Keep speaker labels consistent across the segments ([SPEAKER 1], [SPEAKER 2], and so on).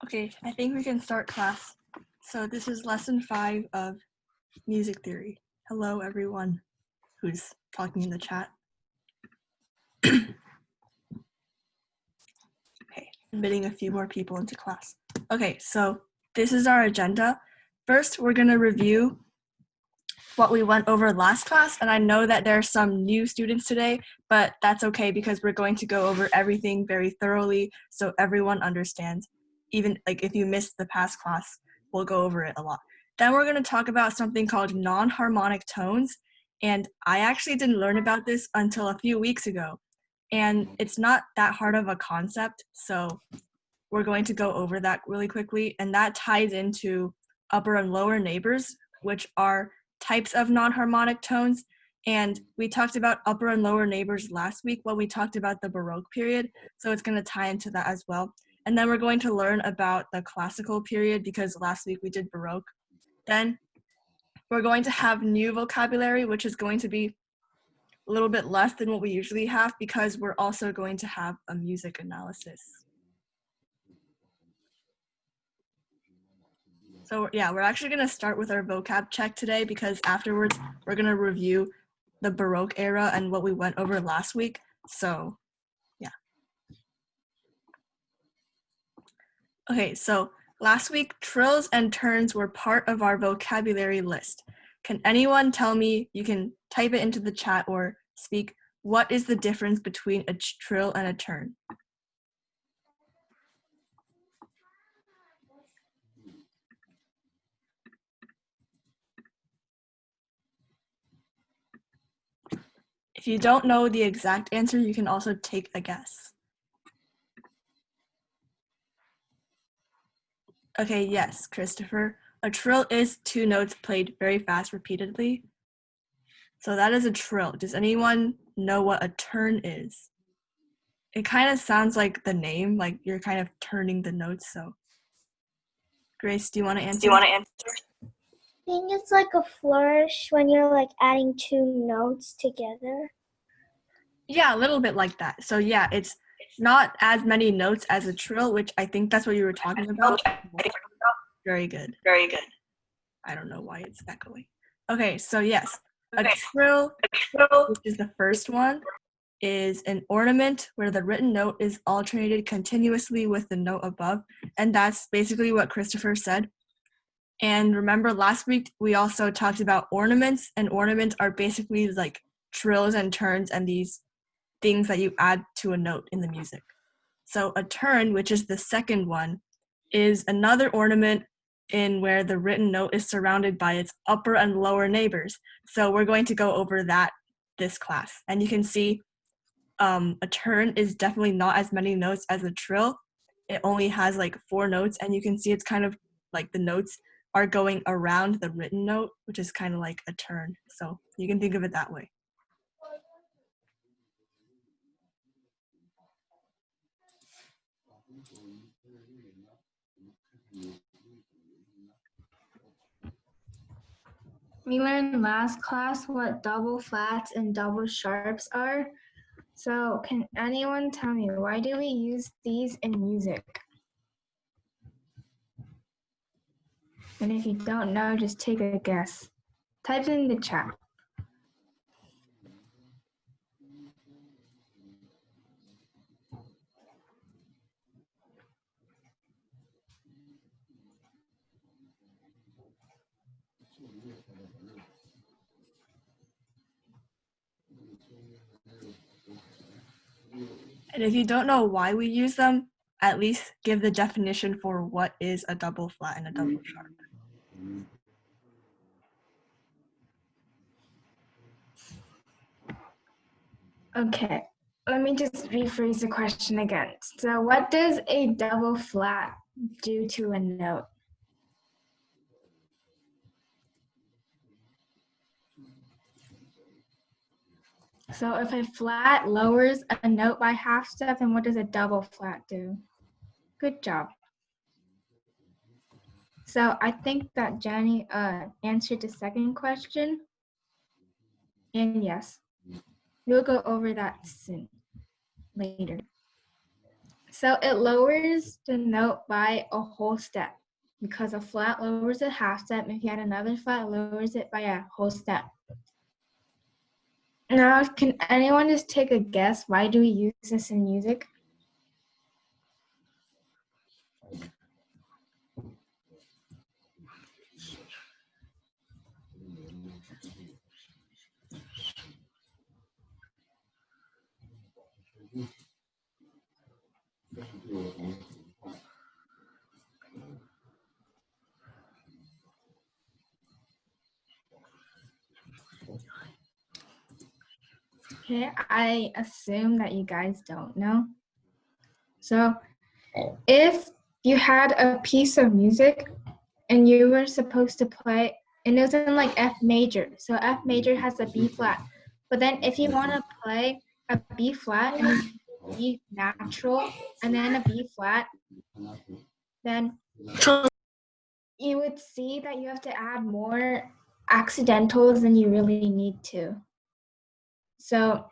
[SPEAKER 1] Okay, I think we can start class. So this is lesson 5 of music theory. Hello, everyone who's talking in the chat. Okay, admitting a few more people into class. Okay, so this is our agenda. First, we're going to review what we went over last class, and I know that there are some new students today, but that's okay because we're going to go over everything very thoroughly so everyone understands. Even like if you missed the past class, we'll go over it a lot. Then we're going to talk about something called non-harmonic tones, and I actually didn't learn about this until a few weeks ago, and it's not that hard of a concept, so we're going to go over that really quickly, and that ties into upper and lower neighbors, which are types of non-harmonic tones. And we talked about upper and lower neighbors last week when we talked about the Baroque period, so it's going to tie into that as well. And then we're going to learn about the classical period because last week we did Baroque. Then we're going to have new vocabulary, which is going to be a little bit less than what we usually have because we're also going to have a music analysis. So yeah, we're actually going to start with our vocab check today because afterwards we're going to review the Baroque era and what we went over last week. So yeah. Okay, so last week trills and turns were part of our vocabulary list. Can anyone tell me, you can type it into the chat or speak, what is the difference between a trill and a turn? If you don't know the exact answer, you can also take a guess. Okay, yes, Christopher. A trill is 2 notes played very fast repeatedly. So that is a trill. Does anyone know what a turn is? It kind of sounds like the name, like you're kind of turning the notes. So, Grace, do you want to answer?
[SPEAKER 2] I think it's like a flourish when you're like adding 2 notes together.
[SPEAKER 1] Yeah, a little bit like that. So yeah, it's not as many notes as a trill, which I think that's what you were talking about. Very good.
[SPEAKER 2] Very good.
[SPEAKER 1] I don't know why it's echoing. Okay, so yes, a trill, which is the first one, is an ornament where the written note is alternated continuously with the note above, and that's basically what Christopher said. And remember last week we also talked about ornaments, and ornaments are basically like trills and turns and these things that you add to a note in the music. So a turn, which is the second one, is another ornament in where the written note is surrounded by its upper and lower neighbors. So we're going to go over that this class. And you can see a turn is definitely not as many notes as a trill. It only has like 4 notes, and you can see it's kind of like the notes are going around the written note, which is kind of like a turn. So you can think of it that way.
[SPEAKER 3] We learned last class what double flats and double sharps are. So can anyone tell me, why do we use these in music? And if you don't know, just take a guess. Type it in the chat.
[SPEAKER 1] And if you don't know why we use them, at least give the definition for what is a double flat and a double sharp.
[SPEAKER 3] Okay, let me just rephrase the question again. So what does a double flat do to a note? So if a flat lowers a note by half step, then what does a double flat do? Good job. So I think that Jenny answered the second question. And yes, we'll go over that soon, later. So it lowers the note by a whole step because a flat lowers a half step. If you add another flat, it lowers it by a whole step. Now, can anyone just take a guess? Why do we use this in music? Okay, I assume that you guys don't know. So if you had a piece of music and you were supposed to play, and it was in like F major, so F major has a B flat. But then if you want to play a B flat and then B natural and then a B flat, then you would see that you have to add more accidentals than you really need to. So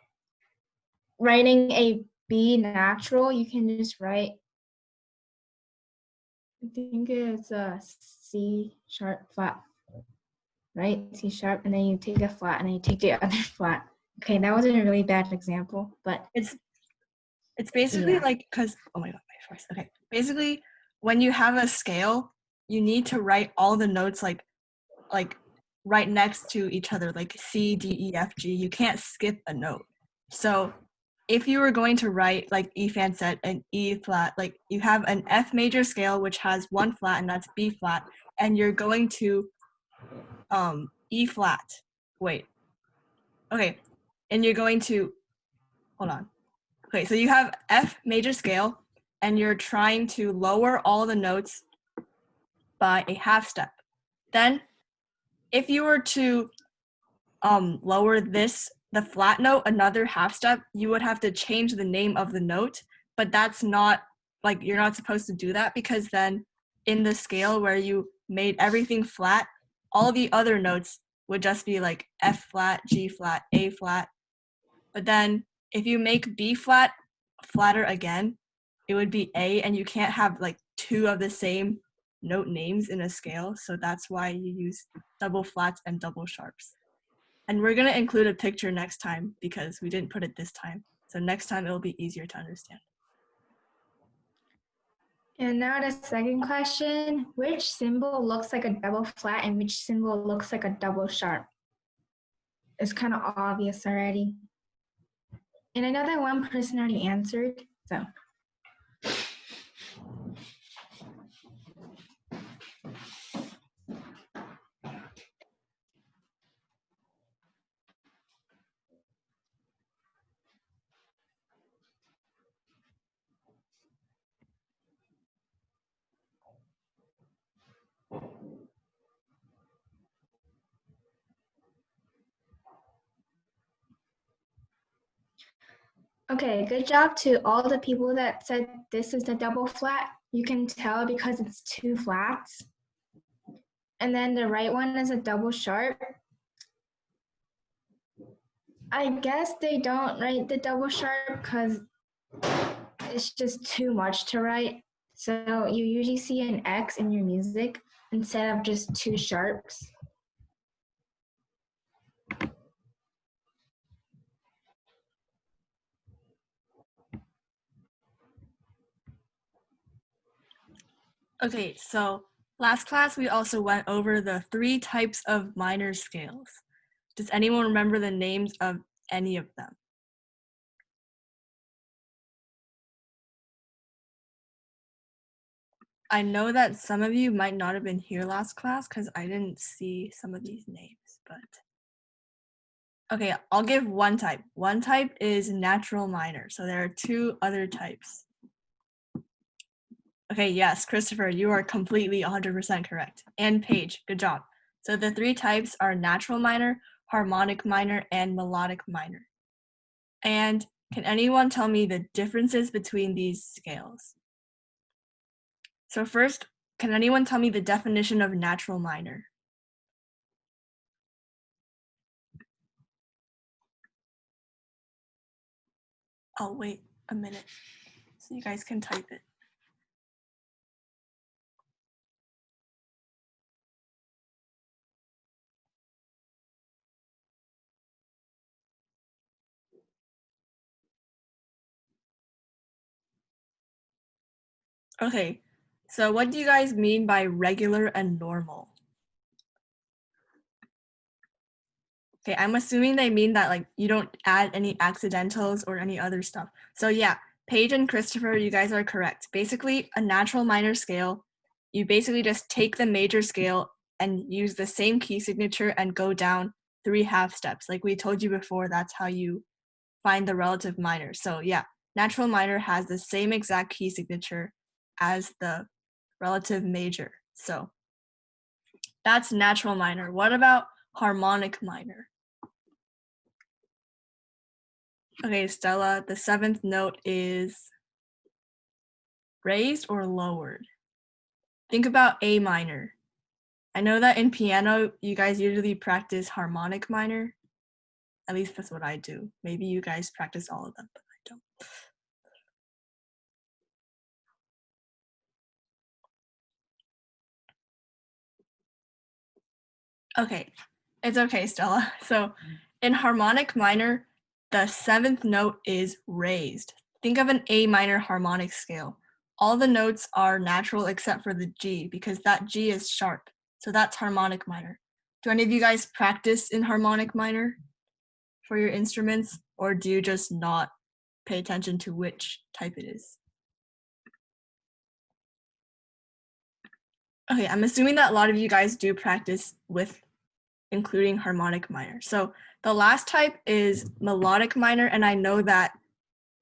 [SPEAKER 3] writing a B natural, you can just write, I think it's a C sharp flat, right? C sharp, and then you take a flat, and then you take the other flat. Okay, that wasn't a really bad example, but
[SPEAKER 1] It's basically
[SPEAKER 3] yeah.
[SPEAKER 1] like, because, oh my god, my voice. Okay, basically when you have a scale, you need to write all the notes like right next to each other, like C, D, E, F, G. You can't skip a note. So if you were going to write, like Efan said, an E flat, like you have an F major scale which has one flat and that's B flat, and you're going to E flat. Wait. Okay. And you're going to, hold on. Okay, so you have F major scale and you're trying to lower all the notes by a half step. Then if you were to lower the flat note another half step, you would have to change the name of the note, but that's not, like, you're not supposed to do that, because then in the scale where you made everything flat, all the other notes would just be like F flat, G flat, A flat. But then if you make B flat flatter again, it would be A, and you can't have like two of the same note names in a scale, so that's why you use double flats and double sharps. And we're going to include a picture next time because we didn't put it this time. So next time it'll be easier to understand.
[SPEAKER 3] And now the second question, which symbol looks like a double flat and which symbol looks like a double sharp? It's kind of obvious already. And I know that one person already answered, so. Okay, good job to all the people that said this is the double flat. You can tell because it's two flats. And then the right one is a double sharp. I guess they don't write the double sharp because it's just too much to write. So you usually see an X in your music instead of just two sharps.
[SPEAKER 1] Okay, so last class we also went over the 3 types of minor scales. Does anyone remember the names of any of them? I know that some of you might not have been here last class because I didn't see some of these names, but okay, I'll give one type. One type is natural minor, so there are 2 other types. Okay, yes, Christopher, you are completely 100% correct. And Paige, good job. So the 3 types are natural minor, harmonic minor, and melodic minor. And can anyone tell me the differences between these scales? So first, can anyone tell me the definition of natural minor? Oh, wait a minute. so you guys can type it. Okay, so what do you guys mean by regular and normal? Okay, I'm assuming they mean that like you don't add any accidentals or any other stuff. So yeah, Paige and Christopher, you guys are correct. Basically, a natural minor scale, you basically just take the major scale and use the same key signature and go down 3 half steps. Like we told you before, that's how you find the relative minor. So yeah, natural minor has the same exact key signature as the relative major. So that's natural minor. What about harmonic minor? Okay, Stella, the 7th note is raised or lowered? Think about A minor. I know that in piano, you guys usually practice harmonic minor. At least that's what I do. Maybe you guys practice all of them, but I don't. Okay, it's okay, Stella. So in harmonic minor, the 7th note is raised. Think of an A minor harmonic scale. All the notes are natural except for the G because that G is sharp. So that's harmonic minor. Do any of you guys practice in harmonic minor for your instruments, or do you just not pay attention to which type it is? Okay, I'm assuming that a lot of you guys do practice with including harmonic minor. So the last type is melodic minor, and I know that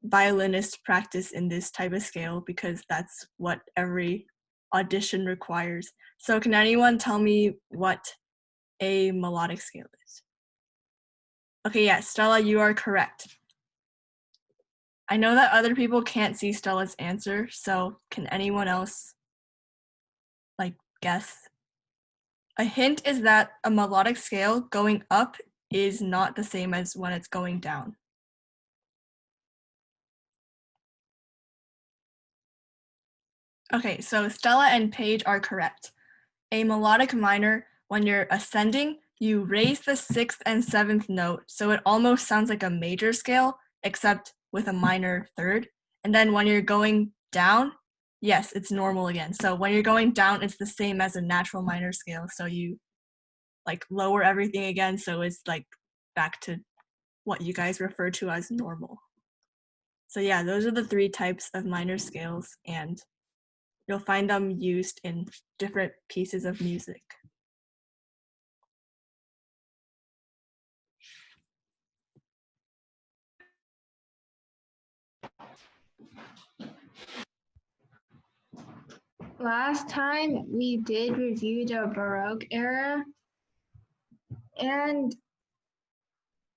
[SPEAKER 1] violinists practice in this type of scale because that's what every audition requires. So can anyone tell me what a melodic scale is? Okay, yeah, Stella, you are correct. I know that other people can't see Stella's answer, so can anyone else guess? A hint is that a melodic scale going up is not the same as when it's going down. Okay, so Stella and Paige are correct. A melodic minor, when you're ascending, you raise the 6th and 7th note, so it almost sounds like a major scale, except with a minor 3rd. And then when you're going down, yes, it's normal again. So when you're going down, it's the same as a natural minor scale, so you lower everything again, so it's back to what you guys refer to as normal. So yeah, those are the 3 types of minor scales, and you'll find them used in different pieces of music.
[SPEAKER 3] Last time we did review the Baroque era. And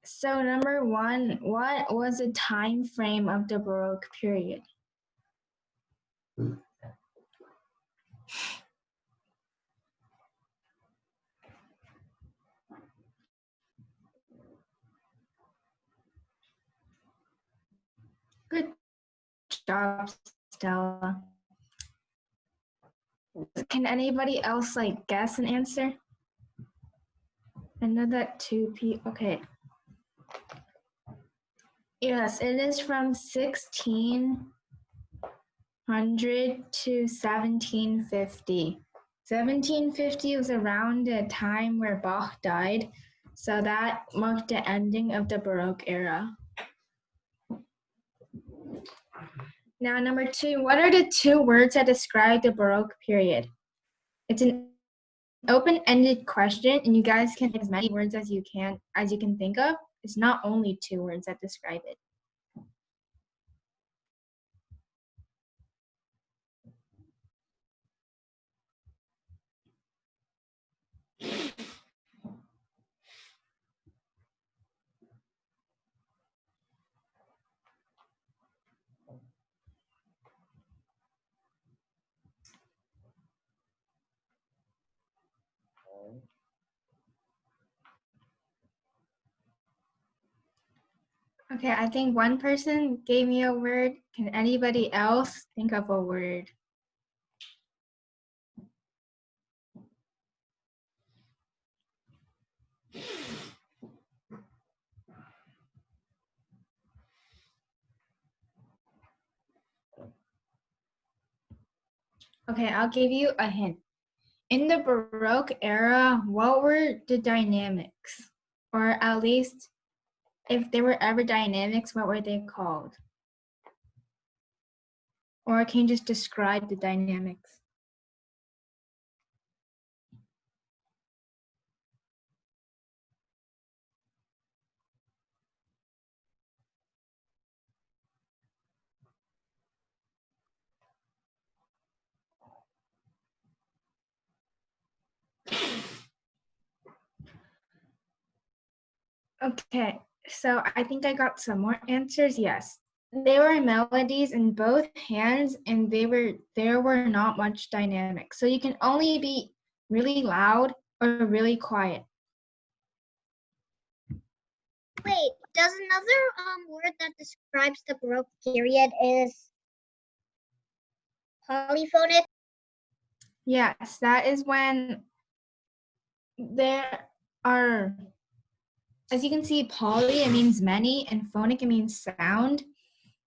[SPEAKER 3] so number 1, what was the time frame of the Baroque period? Good job, Stella. Can anybody else guess an answer? I know that 2 people. Okay. Yes, it is from 1600 to 1750. 1750 was around the time where Bach died, so that marked the ending of the Baroque era. Now, number 2, what are the 2 words that describe the Baroque period? It's an open-ended question, and you guys can think as many words as you can think of. It's not only 2 words that describe it. Okay, I think one person gave me a word. Can anybody else think of a word? Okay, I'll give you a hint. In the Baroque era, what were the dynamics? Or at least, if there were ever dynamics, what were they called? Or can you just describe the dynamics? Okay, so I think I got some more answers. Yes, there were melodies in both hands, and there were not much dynamics. So you can only be really loud or really quiet.
[SPEAKER 2] Wait, does another word that describes the Baroque period is polyphonic?
[SPEAKER 3] Yes, that is when there are, as you can see, poly, it means many, and phonic, it means sound.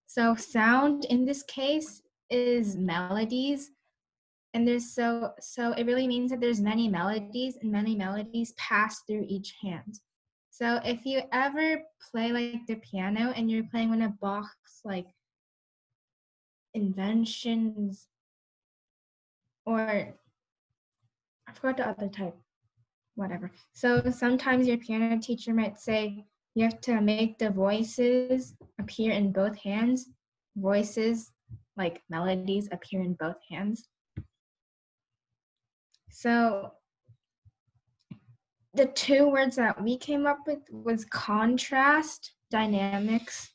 [SPEAKER 3] So sound in this case is melodies. And there's so it really means that there's many melodies, and many melodies pass through each hand. So if you ever play like the piano and you're playing one of Bach's like inventions, or I forgot the other type, whatever. So sometimes your piano teacher might say you have to make the voices appear in both hands. Voices, like melodies, appear in both hands. So the two words that we came up with was contrast, dynamics.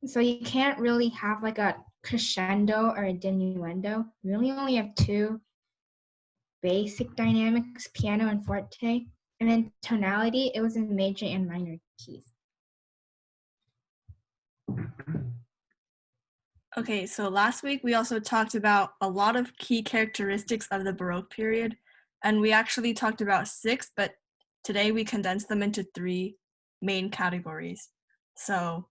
[SPEAKER 3] So you can't really have like a crescendo or a diminuendo. We really only have two basic dynamics, piano and forte. And then tonality, it was in major and minor keys.
[SPEAKER 1] Okay, so last week we also talked about a lot of key characteristics of the Baroque period, and we actually talked about 6, but today we condensed them into 3 main categories. So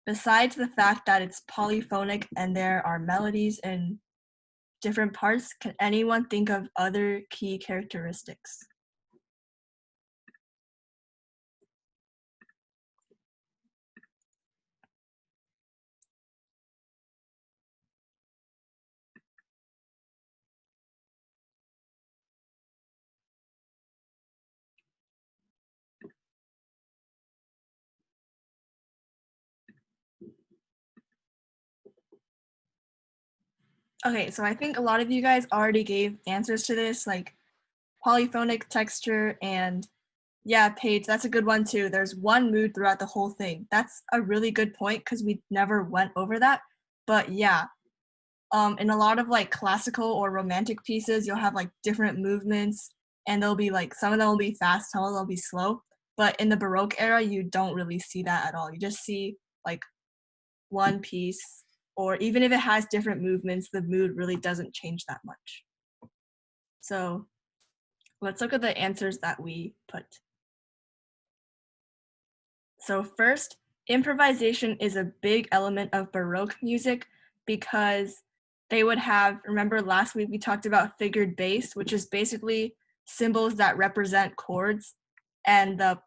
[SPEAKER 1] besides the fact that it's polyphonic and there are melodies in different parts, can anyone think of other key characteristics? Okay, so I think a lot of you guys already gave answers to this, like polyphonic texture, and yeah, Paige, that's a good one too. There's one mood throughout the whole thing. That's a really good point because we never went over that. But yeah, in a lot of like classical or romantic pieces, you'll have like different movements, and they'll be like, some of them will be fast, some of them will be slow. But in the Baroque era, you don't really see that at all. You just see like one piece, or even if it has different movements, the mood really doesn't change that much. So let's look at the answers that we put. So first, improvisation is a big element of Baroque music because they would have, remember last week we talked about figured bass, which is basically symbols that represent chords, and the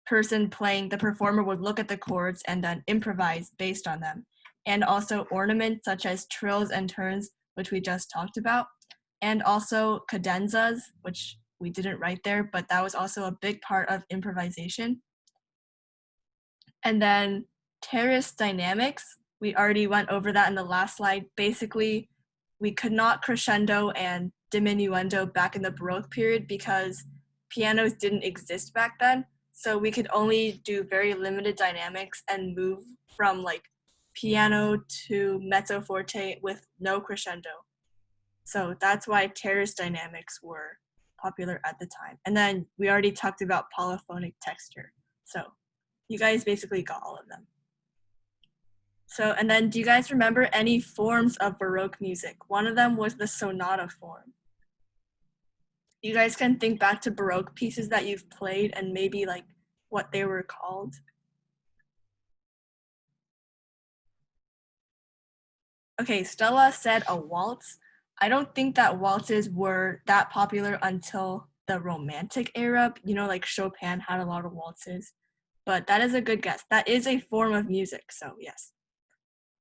[SPEAKER 1] person playing, the performer would look at the chords and then improvise based on them. And also ornaments such as trills and turns, which we just talked about, and also cadenzas, which we didn't write there, but that was also a big part of improvisation. And then terrace dynamics, we already went over that in the last slide. Basically, we could not crescendo and diminuendo back in the Baroque period because pianos didn't exist back then. So we could only do very limited dynamics and move from like piano to mezzo forte with no crescendo. So that's why terrace dynamics were popular at the time. And then we already talked about polyphonic texture. So You guys basically got all of them. So, and then do you guys remember any forms of Baroque music? One of them was the sonata form. You guys can think back to Baroque pieces that you've played and maybe like what they were called. Okay, Stella said a waltz. I don't think that waltzes were that popular until the Romantic era. You know, like Chopin had a lot of waltzes. But that is a good guess. That is a form of music, so yes.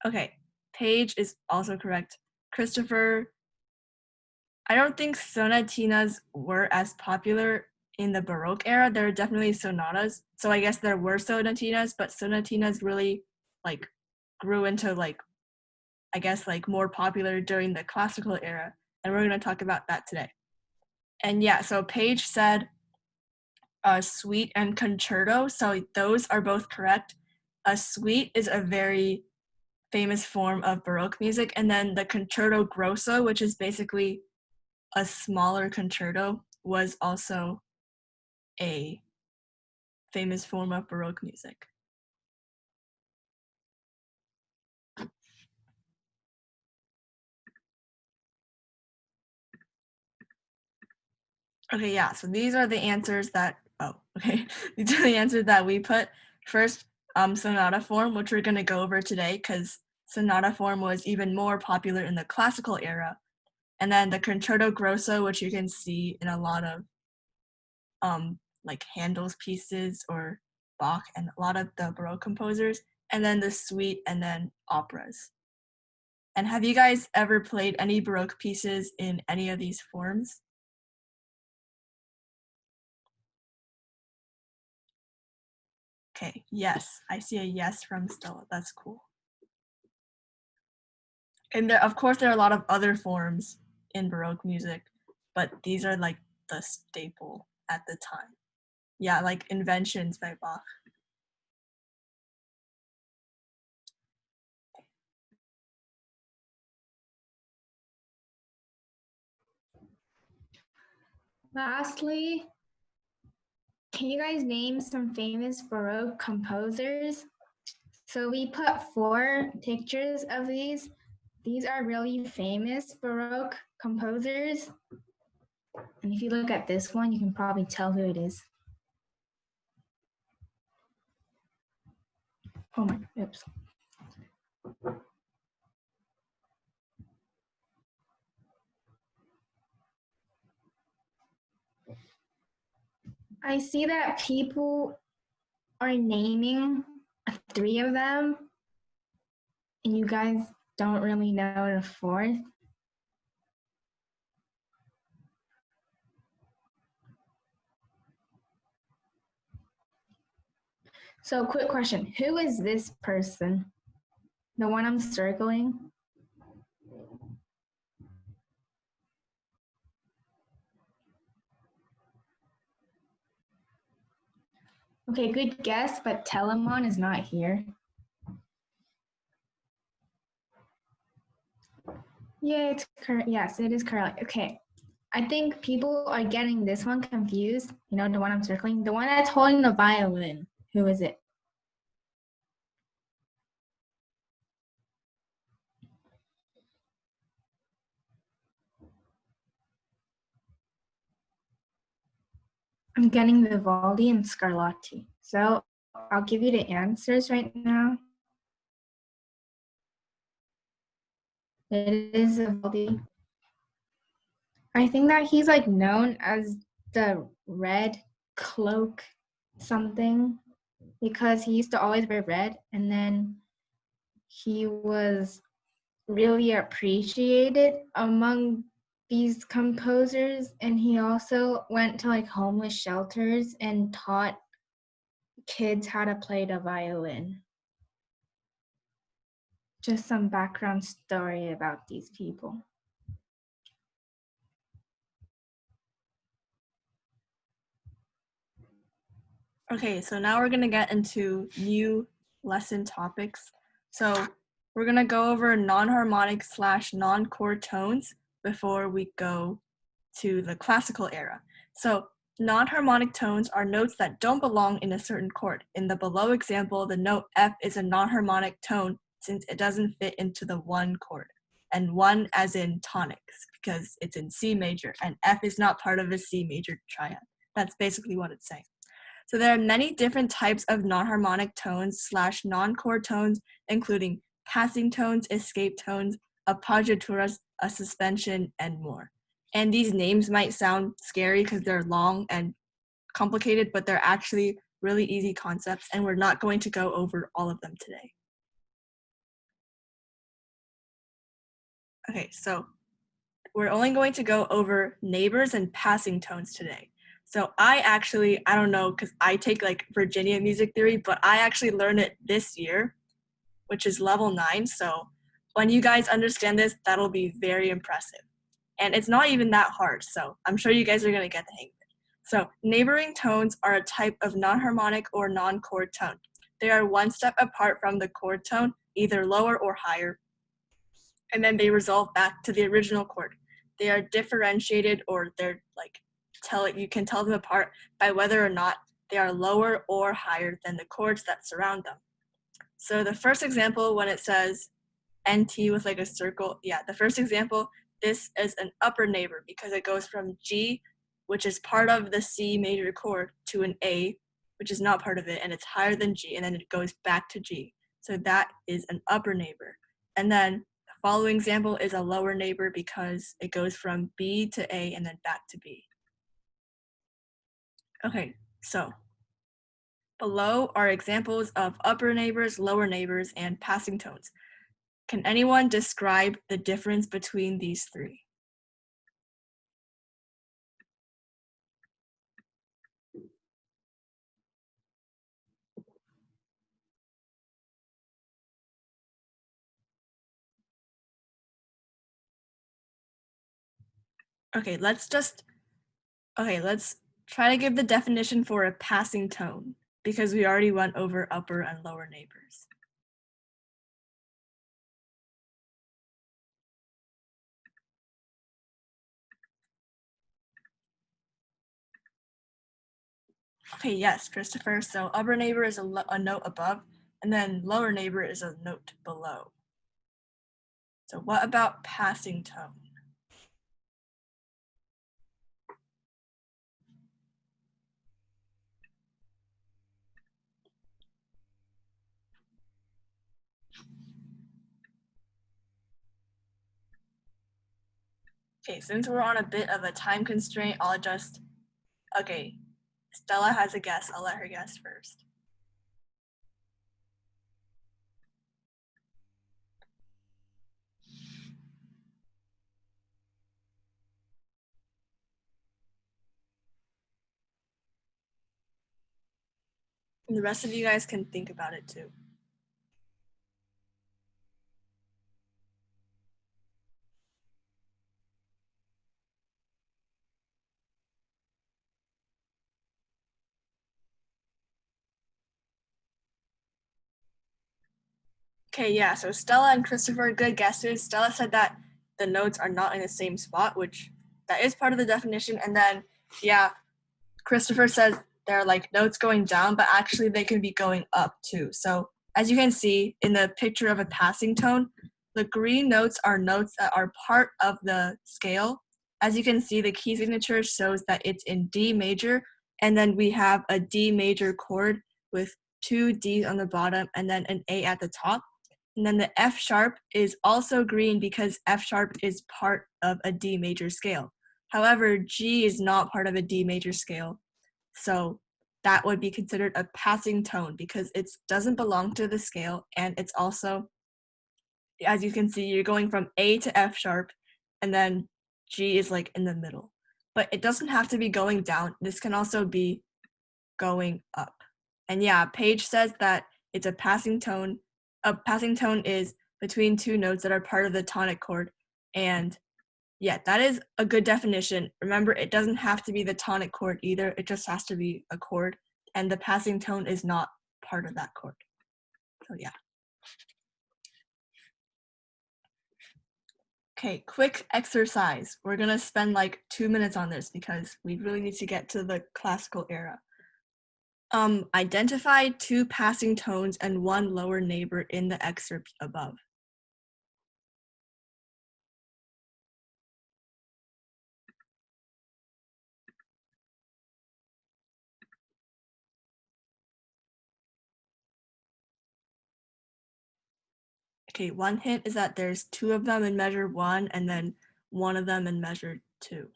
[SPEAKER 1] Okay, Paige is also correct. Christopher, I don't think sonatinas were as popular in the Baroque era. There are definitely sonatas. So I guess there were sonatinas, but sonatinas really like grew into like, I guess like more popular during the classical era. And we're gonna talk about that today. And yeah, so Paige said suite and concerto. So those are both correct. A suite is a very famous form of Baroque music. And then the concerto grosso, which is basically a smaller concerto, was also a famous form of Baroque music. Okay, yeah, so these are the answers that, these are the answers that we put. First, sonata form, which we're gonna go over today because sonata form was even more popular in the classical era. And then the concerto grosso, which you can see in a lot of like Handel's pieces or Bach and a lot of the Baroque composers, and then the suite and then operas. And have you guys ever played any Baroque pieces in any of these forms? Okay, yes, I see a yes from Stella. That's cool. And there, of course, there are a lot of other forms in Baroque music, but these are like the staple at the time. Yeah, like Inventions by Bach.
[SPEAKER 3] Lastly, can you guys name some famous Baroque composers? So we put 4 pictures of these. These are really famous Baroque composers. And if you look at this one, you can probably tell who it is. Oh my, oops. I see that people are naming 3 of them, and you guys don't really know the 4th. So quick question, who is this person? The one I'm circling? Okay, good guess, but Telemon is not here. Yeah, it's correct. Yes, it is correct. Okay. I think people are getting this one confused. You know, the one I'm circling, the one that's holding the violin. Who is it? I'm getting Vivaldi and Scarlatti. So I'll give you the answers right now. It is Vivaldi. I think that he's like known as the red cloak something because he used to always wear red, and then he was really appreciated among these composers, and he also went to like homeless shelters and taught kids how to play the violin. Just some background story about these people.
[SPEAKER 1] Okay, so now we're gonna get into new lesson topics. So we're gonna go over non-harmonic / non-chord tones before we go to the classical era. So Non-harmonic tones are notes that don't belong in a certain chord. In the below example, the note F is a non-harmonic tone since it doesn't fit into the 1 chord. And 1 as in tonics, because it's in C major, and F is not part of a C major triad. That's basically what it's saying. So there are many different types of non-harmonic tones / non-chord tones, including passing tones, escape tones, appoggiaturas, a suspension, and more. And these names might sound scary because they're long and complicated, but they're actually really easy concepts, and we're not going to go over all of them today. Okay, so we're only going to go over neighbors and passing tones today. So I don't know, because I take like Virginia music theory, but I actually learned it this year, which is level 9. So when you guys understand this, that'll be very impressive. And it's not even that hard, so I'm sure you guys are going to get the hang of it. So neighboring tones are a type of non-harmonic or non-chord tone. They are one step apart from the chord tone, either lower or higher, and then they resolve back to the original chord. They are differentiated, or they're like, you can tell them apart by whether or not they are lower or higher than the chords that surround them. So the first example, when it says NT with like a circle, the first example, this is an upper neighbor because it goes from G, which is part of the C major chord, to an A, which is not part of it, and it's higher than G, and then it goes back to G. So that is an upper neighbor. And then the following example is a lower neighbor because it goes from B to A and then back to B. Okay, so below are examples of upper neighbors, lower neighbors, and passing tones. Can anyone describe the difference between these three? Okay, let's try to give the definition for a passing tone because we already went over upper and lower neighbors. Okay, yes, Christopher. So upper neighbor is a note above, and then lower neighbor is a note below. So what about passing tone? Okay, since we're on a bit of a time constraint, okay, Stella has a guess. I'll let her guess first. And the rest of you guys can think about it too. Okay, yeah, so Stella and Christopher, good guesses. Stella said that the notes are not in the same spot, which that is part of the definition. And then, yeah, Christopher says they're like notes going down, but actually they can be going up too. So as you can see in the picture of a passing tone, the green notes are notes that are part of the scale. As you can see, the key signature shows that it's in D major, and then we have a D major chord with 2 Ds on the bottom and then an A at the top. And then the F sharp is also green because F sharp is part of a D major scale. However, G is not part of a D major scale. So that would be considered a passing tone because it doesn't belong to the scale, and it's also, as you can see, you're going from A to F sharp, and then G is like in the middle. But it doesn't have to be going down. This can also be going up. And yeah, Paige says that it's a passing tone. A passing tone is between 2 notes that are part of the tonic chord. And yeah, that is a good definition. Remember, it doesn't have to be the tonic chord either. It just has to be a chord. And the passing tone is not part of that chord. So yeah. Okay, quick exercise. We're gonna spend like 2 minutes on this because we really need to get to the classical era. Identify 2 passing tones and 1 lower neighbor in the excerpt above. Okay, one hint is that there's 2 of them in measure 1 and then 1 of them in measure 2.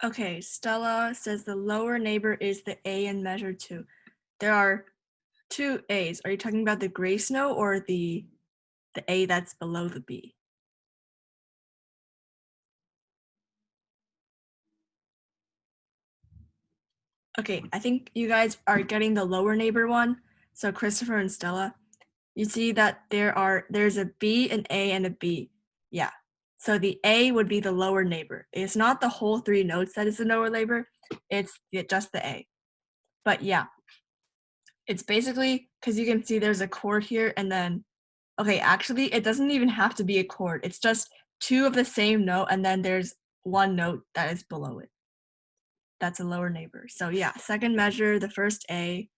[SPEAKER 1] Okay, Stella says the lower neighbor is the A in measure 2. There are 2 A's. Are you talking about the grace note or the A that's below the B? Okay, I think you guys are getting the lower neighbor one. So Christopher and Stella, you see that there's a B, an A, and a B. Yeah. So the A would be the lower neighbor. It's not the whole 3 notes that is the lower neighbor. It's just the A. But yeah, it's basically because you can see there's a chord here and then, okay, actually it doesn't even have to be a chord. It's just 2 of the same note and then there's 1 note that is below it. That's a lower neighbor. So yeah, second measure, the first A,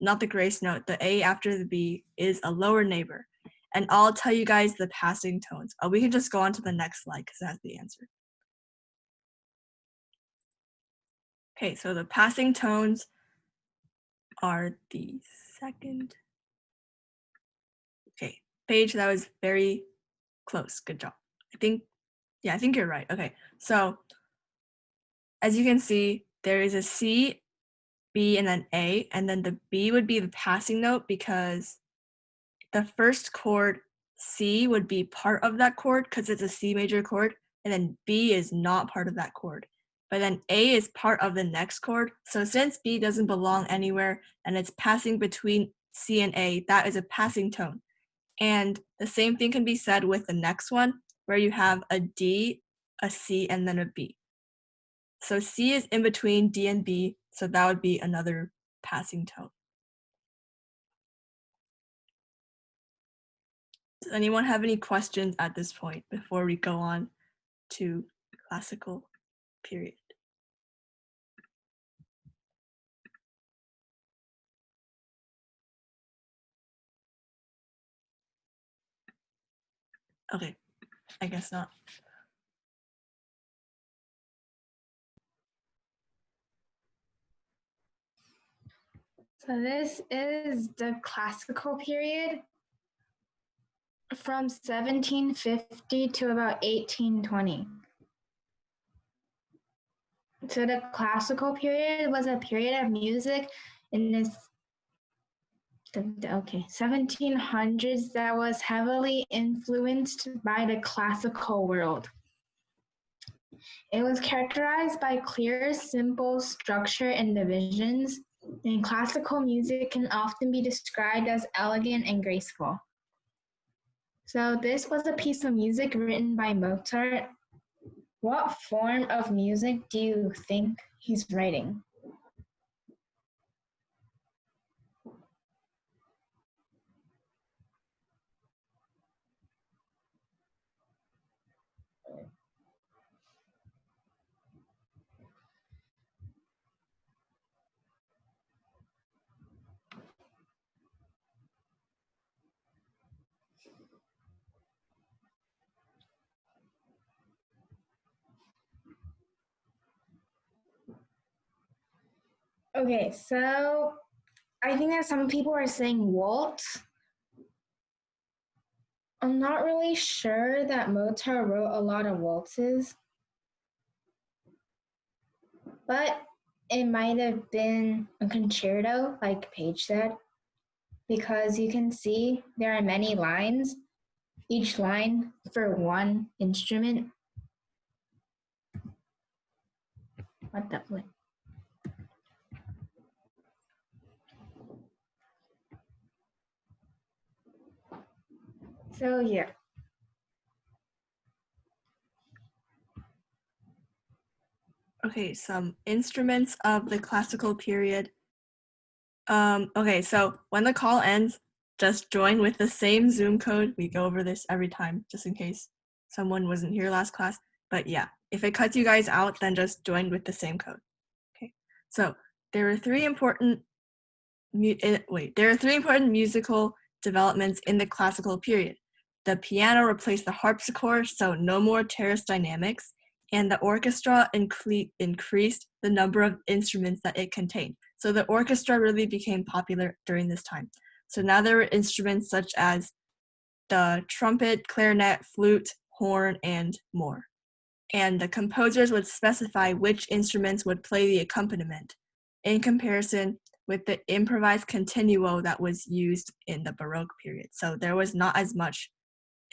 [SPEAKER 1] not the grace note, the A after the B is a lower neighbor. And I'll tell you guys the passing tones. We can just go on to the next slide because it has the answer. Okay, so the passing tones are the second. Okay, Paige, that was very close. Good job. I think you're right. Okay, so as you can see, there is a C, B, and then A, and then the B would be the passing note because the first chord C would be part of that chord because it's a C major chord, and then B is not part of that chord. But then A is part of the next chord. So since B doesn't belong anywhere and it's passing between C and A, that is a passing tone. And the same thing can be said with the next one, where you have a D, a C, and then a B. So C is in between D and B, so that would be another passing tone. Does anyone have any questions at this point before we go on to classical period? Okay, I guess not.
[SPEAKER 3] So this is the classical period from 1750 to about 1820. So the classical period was a period of music in this 1700s that was heavily influenced by the classical world. It was characterized by clear, simple structure and divisions, and classical music can often be described as elegant and graceful. So this was a piece of music written by Mozart. What form of music do you think he's writing? Okay, so I think that some people are saying waltz. I'm not really sure that Mozart wrote a lot of waltzes, but it might have been a concerto, like Paige said, because you can see there are many lines, each line for one instrument. What the flip? So yeah.
[SPEAKER 1] Okay, some instruments of the classical period. Okay, so when the call ends, just join with the same Zoom code. We go over this every time, just in case someone wasn't here last class. But yeah, if it cuts you guys out, then just join with the same code. Okay, so there are three important musical developments in the classical period. The piano replaced the harpsichord, so no more terrace dynamics, and the orchestra increased the number of instruments that it contained. So the orchestra really became popular during this time. So now there were instruments such as the trumpet, clarinet, flute, horn, and more. And the composers would specify which instruments would play the accompaniment in comparison with the improvised continuo that was used in the Baroque period. So there was not as much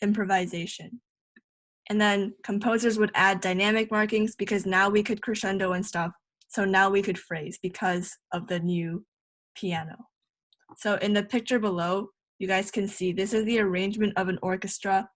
[SPEAKER 1] improvisation. And then composers would add dynamic markings because now we could crescendo and stuff. So now we could phrase because of the new piano. So in the picture below, you guys can see this is the arrangement of an orchestra